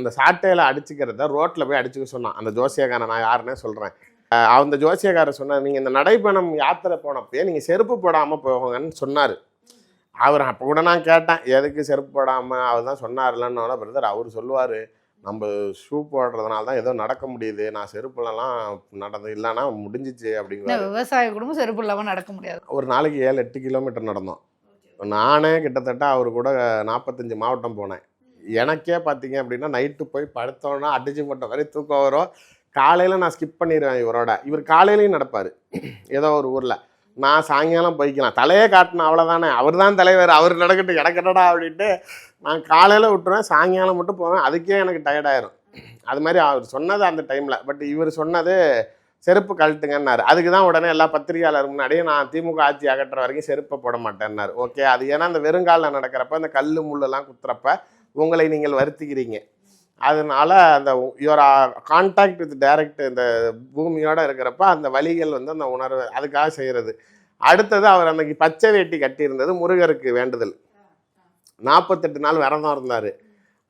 அந்த சாட்டையில் அடிச்சுக்கிறத ரோட்டில் போய் அடிச்சுக்க சொன்னான் அந்த ஜோசியக்காரன். நான் யாருன்னே சொல்கிறேன். அந்த ஜோசியக்காரர் சொன்னார், நீங்கள் இந்த நடைப்பயணம் யாத்திரை போனப்பயே நீங்கள் செருப்பு போடாமல் போகங்கன்னு சொன்னார். அவர் அப்போ கூட நான் கேட்டேன், எதுக்கு செருப்பு போடாமல்? அவர் தான் சொன்னார்லன்னு. பிரதர் அவர் சொல்லுவார், நம்ம ஷூ போடுறதுனால தான் ஏதோ நடக்க முடியுது, நான் செருப்புலலாம் நடந்து இல்லைன்னா முடிஞ்சிச்சு அப்படிங்கிற. விவசாய குடும்பம் செருப்பு இல்லாமல் நடக்க முடியாது. ஒரு நாளைக்கு 7-8 கிலோமீட்டர் நடந்தோம். நானே கிட்டத்தட்ட அவர் கூட 45 மாவட்டம் போனேன். எனக்கே பார்த்தீங்க அப்படின்னா நைட்டு போய் படுத்தோன்னா அடிச்சு போட்ட மாதிரி தூக்கம் வரும். காலையில் நான் ஸ்கிப் பண்ணிடுவேன் இவரோட. இவர் காலையிலையும் நடப்பார் ஏதோ ஒரு ஊரில். நான் சாயங்காலம் போய்க்கலாம், தலையே காட்டினேன் அவ்வளோதானே, அவர் தான் தலைவர், அவர் நடக்கட்டும் கிடக்கட்டடா அப்படின்ட்டு நான் காலையில் விட்டுருவேன், சாயங்காலம் மட்டும் போவேன். அதுக்கே எனக்கு டயர்டாயிரும். அது மாதிரி அவர் சொன்னது அந்த டைமில். பட் இவர் சொன்னது செருப்பு கழட்டுங்கன்னாரு. அதுக்கு தான் உடனே எல்லா பத்திரிகையாளர் முன்னாடியே நான் திமுக ஆட்சி அகற்ற வரைக்கும் செருப்பை போட மாட்டேன்னாரு. ஓகே, அது ஏன்னா அந்த வெறுங்காலில் நடக்கிறப்ப அந்த கல் முள்ளெல்லாம் குத்துறப்ப உங்களை நீங்கள் வருத்திக்கிறீங்க. அதனால அந்த யுவர் கான்டாக்ட் வித் டைரக்ட் இந்த பூமியோடு இருக்கிறப்ப அந்த வலிகள் வந்து அந்த உணர்வு அதுக்காக செய்கிறது. அடுத்தது அவர் அன்னைக்கு பச்சை வேட்டி கட்டியிருந்தது முருகருக்கு வேண்டுதல். 48 நாள் விரதம் இருந்தார்.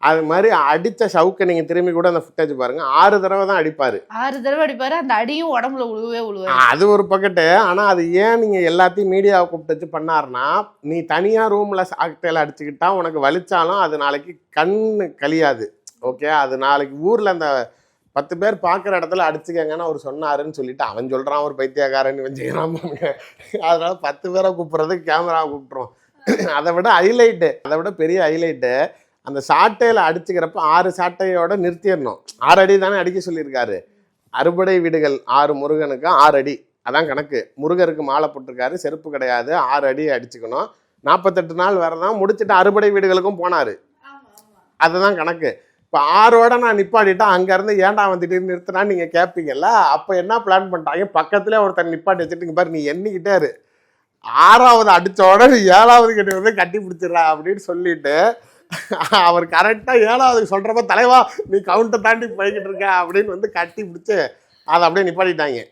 அது மாதிரி அடித்த ஷவுக்கை நீங்கள் திரும்பி கூட அந்த ஃபுட்டேஜ் பாருங்கள், 6 தடவை தான் அடிப்பார். 6 தடவை அடிப்பார். அந்த அடியும் உடம்புல உழுவே. அது ஒரு பக்கெட்டு. ஆனால் அது ஏன் நீங்கள் எல்லாத்தையும் மீடியாவை கூப்பிட்டு வச்சு பண்ணாருன்னா, நீ தனியாக ரூமில் சாக்டையில் அடிச்சுக்கிட்டா உனக்கு வலிச்சாலும் அது நாளைக்கு கண் கழியாது. ஓகே, அது நாளைக்கு ஊரில் அந்த 10 பேர் பார்க்குற இடத்துல அடிச்சுக்கங்கன்னு அவர் சொன்னாருன்னு சொல்லிட்டு அவன் சொல்கிறான் ஒரு பைத்தியக்காரன் இவன் செய்யறான். அதனால 10 பேரை கூப்பிட்றதுக்கு கேமராவை கூப்பிட்றோம். அதை விட ஹைலைட்டு, அதை விட பெரிய ஹைலைட்டு, அந்த சாட்டையில் அடிச்சுக்கிறப்ப 6 சாட்டையோட நிறுத்திடணும். 6 அடி தானே அடிக்க சொல்லியிருக்காரு. அறுபடை வீடுகள் 6 முருகனுக்கு 6 அடி, அதான் கணக்கு. முருகருக்கு மாலை போட்டிருக்காரு, செருப்பு கிடையாது, 6 அடி அடிச்சுக்கணும். 48 நாள் வரதான் முடிச்சுட்டு அறுபடை வீடுகளுக்கும் போனார். அதுதான் கணக்கு. இப்போ 6ஓட நான் நிப்பாட்டிட்டா அங்கேருந்து ஏன்டா அவன் திடீர்னு நிறுத்தினான்னு நீங்கள் கேட்பீங்கல்ல. அப்போ என்ன பிளான் பண்ணிட்டாங்க, பக்கத்துலேயே ஒருத்தர் நிப்பாட்டி வச்சுட்டு பாரு நீ எண்ணிக்கிட்டாரு 6ஆவது அடித்தோட நீ 7ஆவது கிட்ட வந்து கட்டி பிடிச்சிடறா அப்படின்னு சொல்லிட்டு அவர் கரெக்டாக 7ஆவது சொல்கிறப்ப தலைவா நீ கவுண்டை தாண்டி போய்கிட்டு இருக்க அப்படின்னு வந்து கட்டி பிடிச்சி அதை அப்படியே நிப்பாட்டிட்டாங்க.